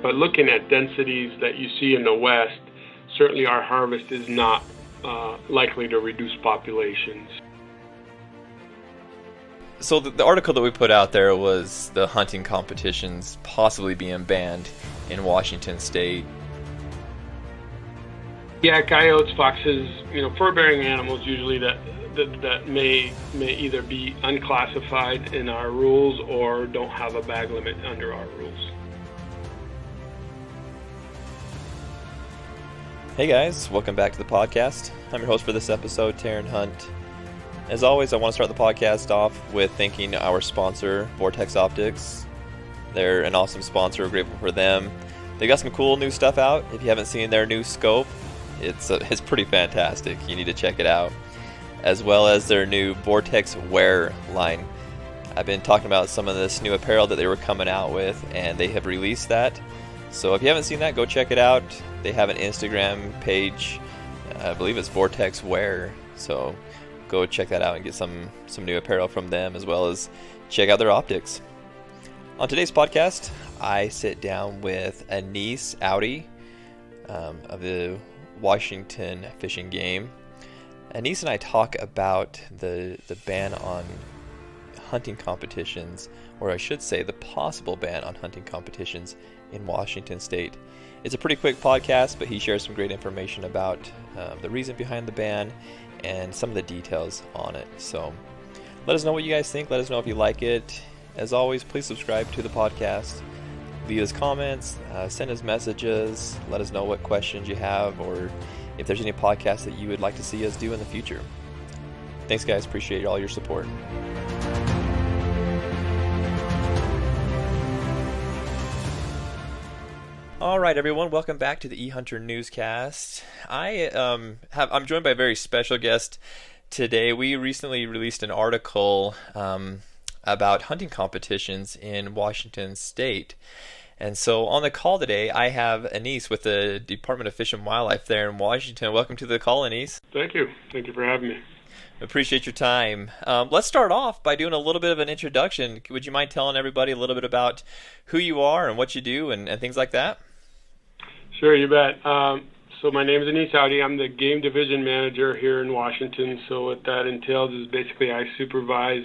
But looking at densities that you see in the West, certainly our harvest is not likely to reduce populations. So the article that we put out there was the hunting competitions possibly being banned in Washington State. Yeah, coyotes, foxes, fur-bearing animals usually that may either be unclassified in our rules or don't have a bag limit under our rules. Hey guys, welcome back to the podcast. I'm your host for this episode, Taryn Hunt. As always, I want to start the podcast off with thanking our sponsor, Vortex Optics. They're an awesome sponsor. We're grateful for them. They got some cool new stuff out. If you haven't seen their new scope, it's pretty fantastic. You need to check it out. As well as their new Vortex Wear line. I've been talking about some of this new apparel that they were coming out with, and they have released that. So if you haven't seen that, go check it out. They have an Instagram page. I believe it's Vortex Wear. So go check that out and get some new apparel from them, as well as check out their optics. On today's podcast, I sit down with Anis Aoude of the Washington Fish and Game. Anis and I talk about the ban on hunting competitions, or I should say the possible ban on hunting competitions in Washington State. It's a pretty quick podcast, but he shares some great information about the reason behind the ban and some of the details on it. So let us know what you guys think. Let us know if you like it. As always, please subscribe to the podcast. Leave us comments, send us messages, let us know what questions you have, or if there's any podcasts that you would like to see us do in the future. Thanks guys, appreciate all your support. All right, everyone, welcome back to the eHunter newscast. I'm joined by a very special guest today. We recently released an article about hunting competitions in Washington State. And so on the call today, I have Anis with the Department of Fish and Wildlife there in Washington. Welcome to the call, Anis. Thank you. Thank you for having me. Appreciate your time. Let's start off by doing a little bit of an introduction. Would you mind telling everybody a little bit about who you are and what you do and things like that? Sure, you bet. So my name is Anis Aoude. I'm the Game Division Manager here in Washington. So what that entails is basically I supervise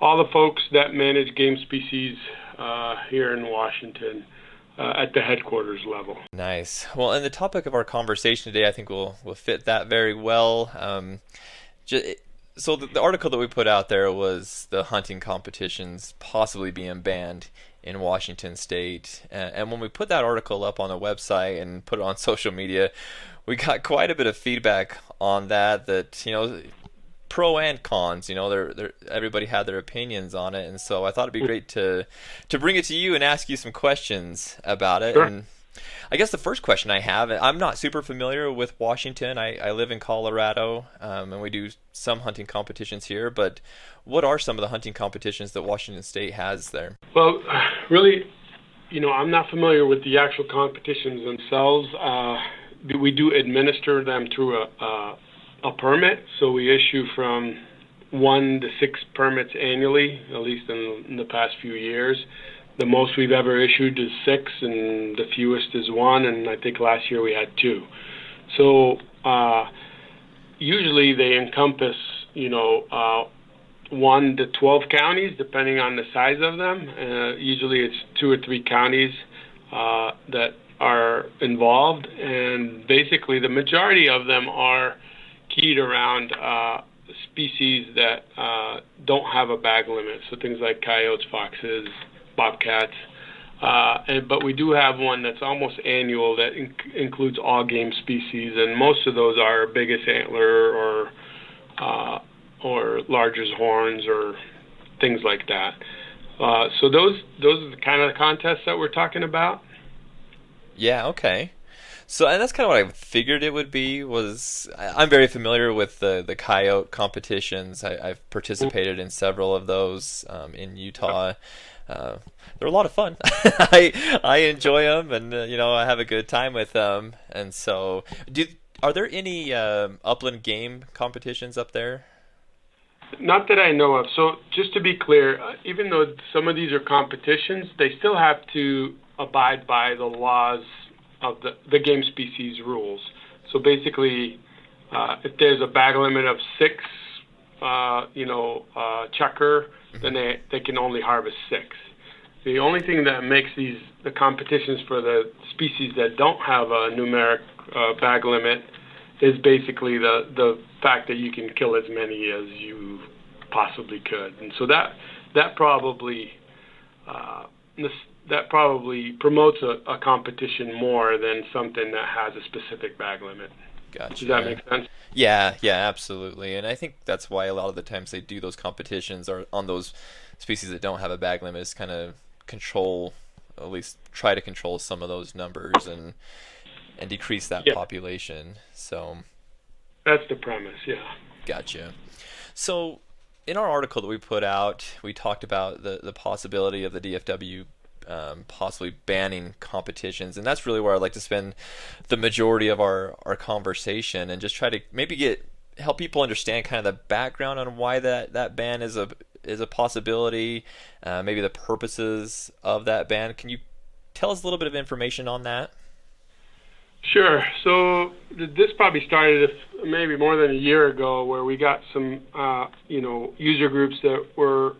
all the folks that manage game species here in Washington at the headquarters level. Nice. Well, and the topic of our conversation today, I think will fit that very well. So the article that we put out there was the hunting competitions possibly being banned in Washington State. And when we put that article up on the website and put it on social media, we got quite a bit of feedback on that, pro and cons, everybody had their opinions on it, and so I thought it'd be great to bring it to you and ask you some questions about it. Sure. And I guess the first question I have, I'm not super familiar with Washington. I live in Colorado, and we do some hunting competitions here, but what are some of the hunting competitions that Washington State has there? Well, really, I'm not familiar with the actual competitions themselves. We do administer them through a permit, so we issue from 1 to 6 permits annually, at least in the past few years. The most we've ever issued is 6, and the fewest is 1, and I think last year we had 2. So usually they encompass, 1 to 12 counties, depending on the size of them. Usually it's 2 or 3 counties that are involved, and basically the majority of them are keyed around species that don't have a bag limit, so things like coyotes, foxes, bobcats, but we do have one that's almost annual that includes all game species, and most of those are biggest antler or largest horns or things like that. So those are the kind of contests that we're talking about. Yeah, okay. So, and that's kind of what I figured it would be. I'm very familiar with the coyote competitions. I've participated in several of those in Utah. They're a lot of fun. I enjoy them, and I have a good time with them. And so, are there any upland game competitions up there? Not that I know of. So just to be clear, even though some of these are competitions, they still have to abide by the laws of the game species rules. So basically, if there's a bag limit of 6, checker, then they can only harvest 6. The only thing that makes the competitions for the species that don't have a numeric bag limit is basically the fact that you can kill as many as you possibly could, and so that probably promotes a competition more than something that has a specific bag limit. Gotcha. Does that make sense? Yeah, absolutely. And I think that's why a lot of the times they do those competitions are on those species that don't have a bag limit, is kind of control, at least try to control some of those numbers and decrease that population. So that's the premise, yeah. Gotcha. So in our article that we put out, we talked about the possibility of the DFW possibly banning competitions, and that's really where I'd like to spend the majority of our conversation, and just try to maybe help people understand kind of the background on why that ban is a possibility, maybe the purposes of that ban. Can you tell us a little bit of information on that? Sure. So this probably started maybe more than a year ago, where we got some user groups that were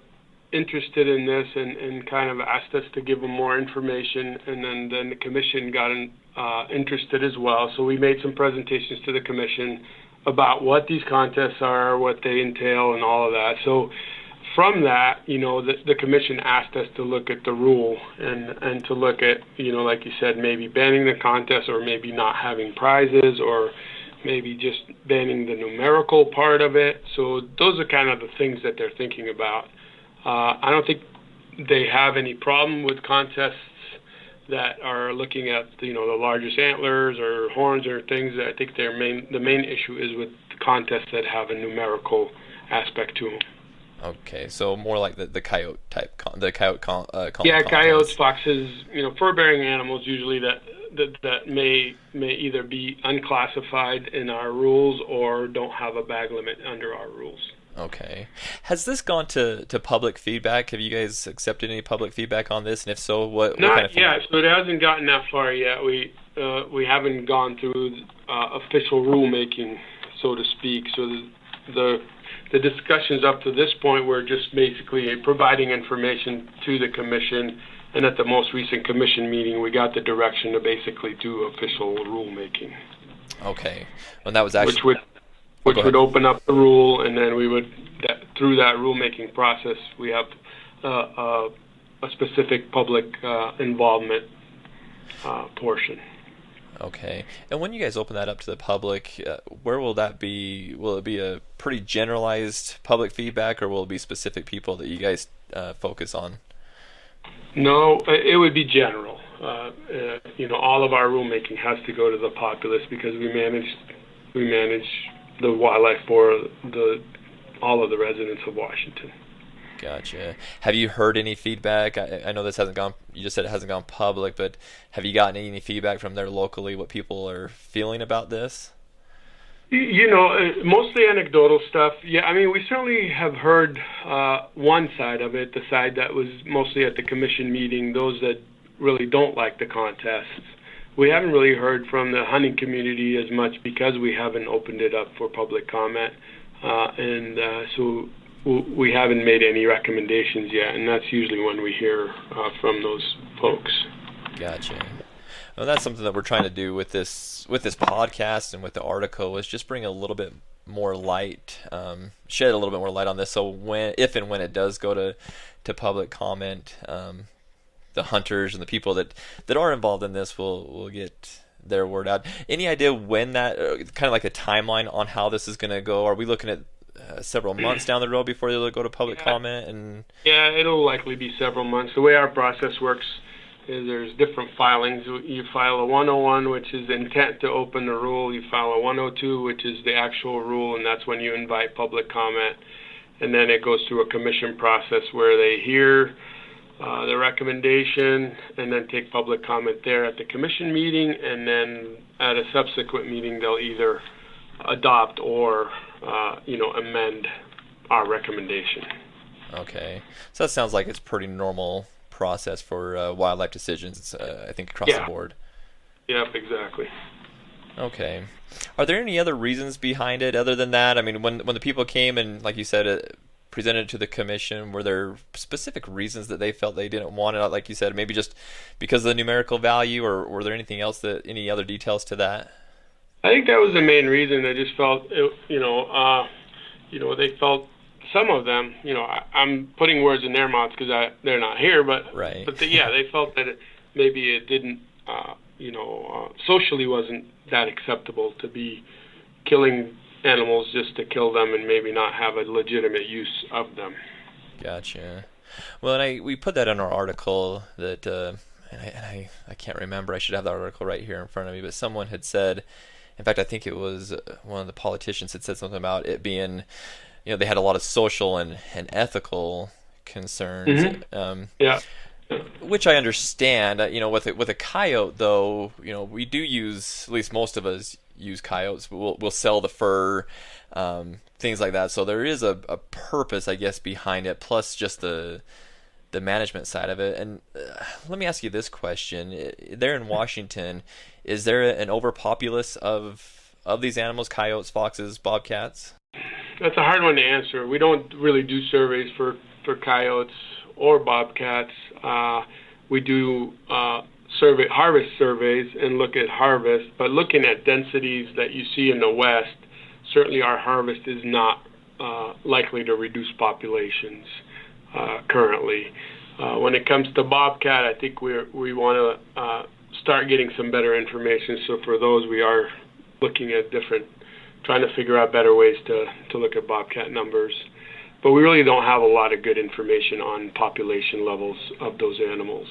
interested in this and kind of asked us to give them more information, and then the commission got interested as well. So we made some presentations to the commission about what these contests are, what they entail, and all of that. So from that, the commission asked us to look at the rule and to look at, like you said, maybe banning the contest, or maybe not having prizes, or maybe just banning the numerical part of it. So those are kind of the things that they're thinking about. I don't think they have any problem with contests that are looking at the largest antlers or horns or things. I think the main issue is with contests that have a numerical aspect to them. Okay, so more like the coyote type, coyote coyotes, foxes, fur-bearing animals usually that may either be unclassified in our rules or don't have a bag limit under our rules. Okay. Has this gone to public feedback? Have you guys accepted any public feedback on this? And if so, what kind of feedback? So it hasn't gotten that far yet. We haven't gone through official rulemaking, so to speak. So the discussions up to this point were just basically providing information to the commission, and at the most recent commission meeting, we got the direction to basically do official rulemaking. Okay. And that was actually... Which would open up the rule, and then we would, through that rulemaking process, we have a specific public involvement portion. Okay. And when you guys open that up to the public, where will that be? Will it be a pretty generalized public feedback, or will it be specific people that you guys focus on? No, it would be general. All of our rulemaking has to go to the populace, because we manage the wildlife for all of the residents of Washington. Gotcha. Have you heard any feedback? I know this hasn't gone, you just said it hasn't gone public, but have you gotten any feedback from there locally, what people are feeling about this? Mostly anecdotal stuff. Yeah, I mean, we certainly have heard one side of it, the side that was mostly at the commission meeting, those that really don't like the contests. We haven't really heard from the hunting community as much, because we haven't opened it up for public comment, so we haven't made any recommendations yet, and that's usually when we hear from those folks. Gotcha. Well, that's something that we're trying to do with this podcast and with the article, is just bring a little bit more light, shed a little bit more light on this. So if and when it does go to public comment, the hunters and the people that are involved in this will get their word out. Any idea when that, kind of like a timeline on how this is going to go? Are we looking at several months down the road before they'll go to public comment? Yeah, it'll likely be several months. The way our process works is there's different filings. You file a 101, which is intent to open the rule. You file a 102, which is the actual rule, and that's when you invite public comment. And then it goes through a commission process where they hear the recommendation and then take public comment there at the commission meeting, and then at a subsequent meeting they'll either adopt or amend our recommendation. Okay, so that sounds like it's pretty normal process for wildlife decisions, I think, across the Yeah. board. Yep. Exactly. Okay. Are there any other reasons behind it other than that? I mean, when the people came and, like you said, presented it to the commission, were there specific reasons that they felt they didn't want it? Like you said, maybe just because of the numerical value, or were there anything else any other details to that? I think that was the main reason. They just felt, they felt some of them. I'm putting words in their mouths because they're not here, but Right. they felt that maybe it didn't, socially wasn't that acceptable to be killing animals just to kill them and maybe not have a legitimate use of them. Gotcha. Well, and we put that in our article that, I can't remember. I should have that article right here in front of me. But someone had said, in fact, I think it was one of the politicians had said something about it being, they had a lot of social and ethical concerns. Mm-hmm. Yeah. Which I understand. With a coyote though, we do use, at least most of us use coyotes. We'll sell the fur, things like that. So there is a purpose, I guess, behind it. Plus just the management side of it. And let me ask you this question: there in Washington, is there an overpopulace of these animals? Coyotes, foxes, bobcats? That's a hard one to answer. We don't really do surveys for coyotes or bobcats. We do harvest surveys and look at harvest, but looking at densities that you see in the West, certainly our harvest is not likely to reduce populations currently. When it comes to bobcat, I think we want to start getting some better information. So for those, we are looking at trying to figure out better ways to look at bobcat numbers. But we really don't have a lot of good information on population levels of those animals.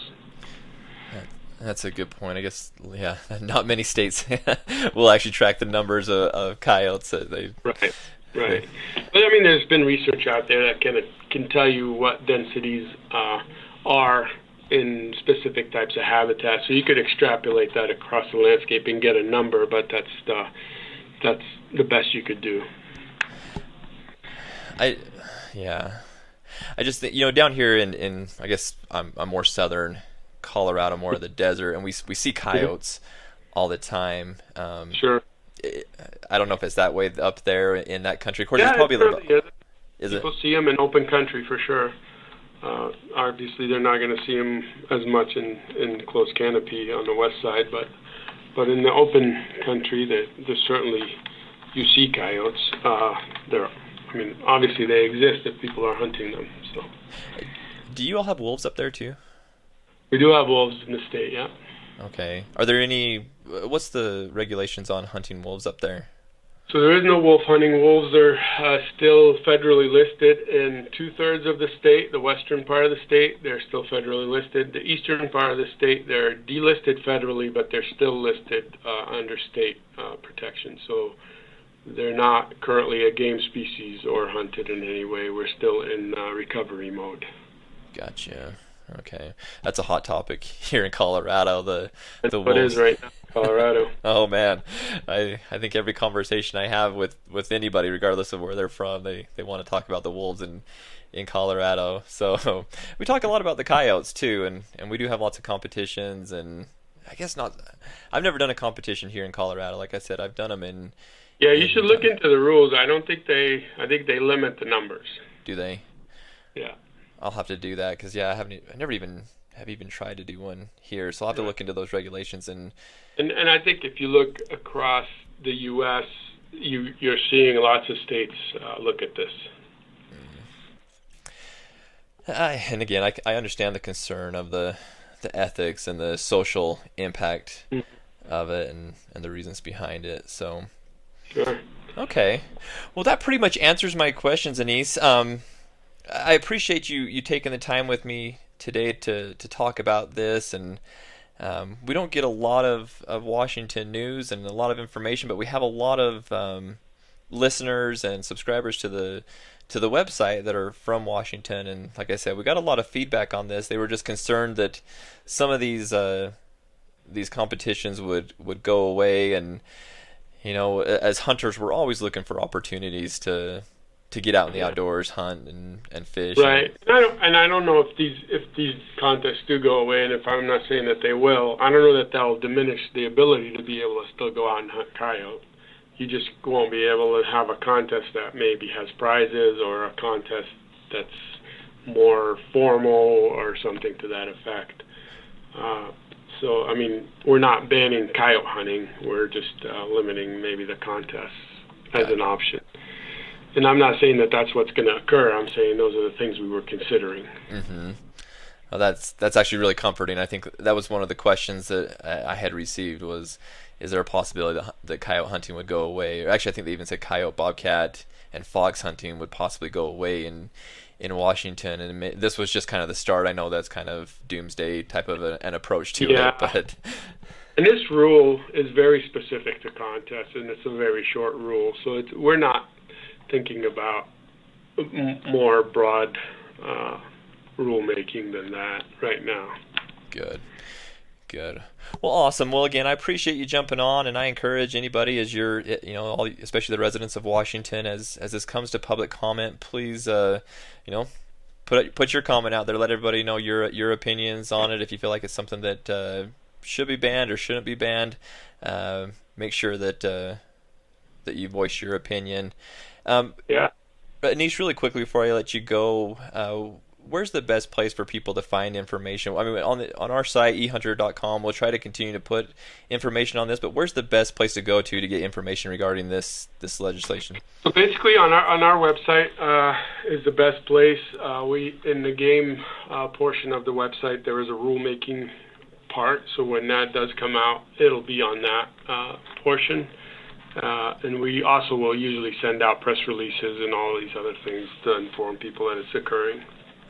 That's a good point. I guess, yeah, not many states will actually track the numbers of coyotes. Right. But I mean, there's been research out there that can tell you what densities are in specific types of habitats. So you could extrapolate that across the landscape and get a number, but that's the best you could do. I just think, down here in I guess I'm more southern Colorado, more of the desert, and we see coyotes all the time. Sure. I don't know if it's that way up there in that country. Of course, yeah, it's probably is People see them in open country for sure. Obviously, they're not going to see them as much in close canopy on the west side, but in the open country, there's certainly, you see coyotes. Obviously they exist if people are hunting them. So. Do you all have wolves up there too? We do have wolves in the state, yeah. Okay. Are there what's the regulations on hunting wolves up there? So there is no wolf hunting. Wolves are still federally listed in 2/3 of the state. The western part of the state, they're still federally listed. The eastern part of the state, they're delisted federally, but they're still listed under state protection. So they're not currently a game species or hunted in any way. We're still in recovery mode. Gotcha. Okay, that's a hot topic here in Colorado. The wolves. It is right now, Colorado. Oh man, I think every conversation I have with anybody, regardless of where they're from, they want to talk about the wolves in Colorado. So we talk a lot about the coyotes too, and we do have lots of competitions. And I guess not. I've never done a competition here in Colorado. Like I said, I've done them in. Yeah, you should look into the rules. I think they limit the numbers. Do they? Yeah. I'll have to do that because I never even tried to do one here, so I'll have to look into those regulations and I think if you look across the U.S., you're seeing lots of states look at this. And again, I understand the concern of the ethics and the social impact of it and the reasons behind it. So. Sure. Okay. Well, that pretty much answers my questions, Anis. I appreciate you taking the time with me today to talk about this. And we don't get a lot of Washington news and a lot of information, but we have a lot of listeners and subscribers to the website that are from Washington. And like I said, we got a lot of feedback on this. They were just concerned that some of these competitions would go away, and as hunters, we're always looking for opportunities to to get out in the outdoors, hunt and fish. Right. And I don't know if these contests do go away, and if I'm not saying that they will, I don't know that that'll diminish the ability to be able to still go out and hunt coyote. You just won't be able to have a contest that maybe has prizes, or a contest that's more formal or something to that effect. So, I mean, we're not banning coyote hunting. We're just limiting maybe the contests as an option. And I'm not saying that that's what's going to occur. I'm saying those are the things we were considering. Mm-hmm. Well, that's actually really comforting. I think that was one of the questions that I had received was, is there a possibility that coyote hunting would go away? Or actually, I think they even said coyote, bobcat, and fox hunting would possibly go away in Washington. And this was just kind of the start. I know that's kind of doomsday type of an approach to it. But and this rule is very specific to contests, and it's a very short rule. So we're not thinking about more broad rulemaking than that right now. Good. Well, awesome. Well, again, I appreciate you jumping on, and I encourage anybody, as you're, especially the residents of Washington, as this comes to public comment, please, put your comment out there. Let everybody know your opinions on it. If you feel like it's something that should be banned or shouldn't be banned, make sure that you voice your opinion. Yeah. But Anis, really quickly before I let you go, where's the best place for people to find information? I mean, on our site, ehunter.com, we'll try to continue to put information on this, but where's the best place to go to get information regarding this legislation? So basically, on our website is the best place. We in the game portion of the website, there is a rulemaking part. So when that does come out, it'll be on that portion. And we also will usually send out press releases and all these other things to inform people that it's occurring.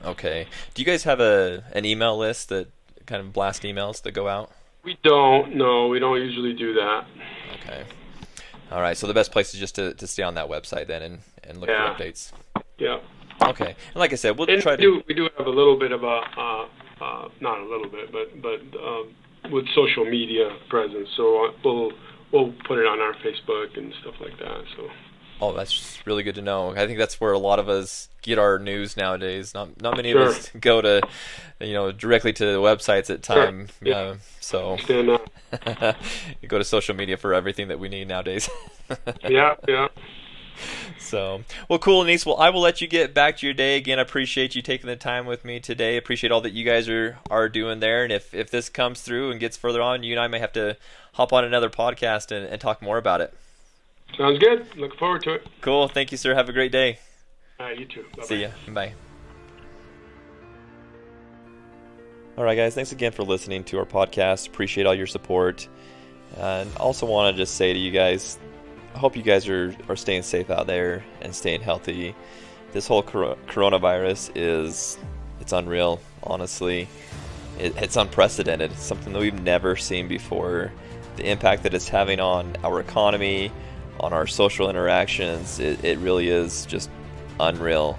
Okay. Do you guys have an email list that kind of blast emails that go out? We don't. No, we don't usually do that. Okay. All right. So the best place is just to stay on that website then and look for updates. Yeah. Okay. And like I said, we do have a little bit of a not a little bit, but with social media presence. So we'll put it on our Facebook and stuff like that. So. Oh, that's really good to know. I think that's where a lot of us get our news nowadays. Not many of us go to, directly to the websites at time. Sure. Yeah. So you go to social media for everything that we need nowadays. Yeah. So, well, cool, Anis. Well, I will let you get back to your day. Again, I appreciate you taking the time with me today. Appreciate all that you guys are doing there. And if this comes through and gets further on, you and I may have to hop on another podcast and talk more about it. Sounds good. Look forward to it. Cool. Thank you, sir. Have a great day. You too. Bye-bye. See ya. Bye. All right, guys. Thanks again for listening to our podcast. Appreciate all your support. And also want to just say to you guys, I hope you guys are staying safe out there and staying healthy. This whole coronavirus it's unreal, honestly. It's unprecedented. It's something that we've never seen before. The impact that it's having on our economy, on our social interactions, it really is just unreal.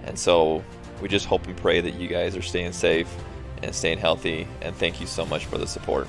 And so we just hope and pray that you guys are staying safe and staying healthy. And thank you so much for the support.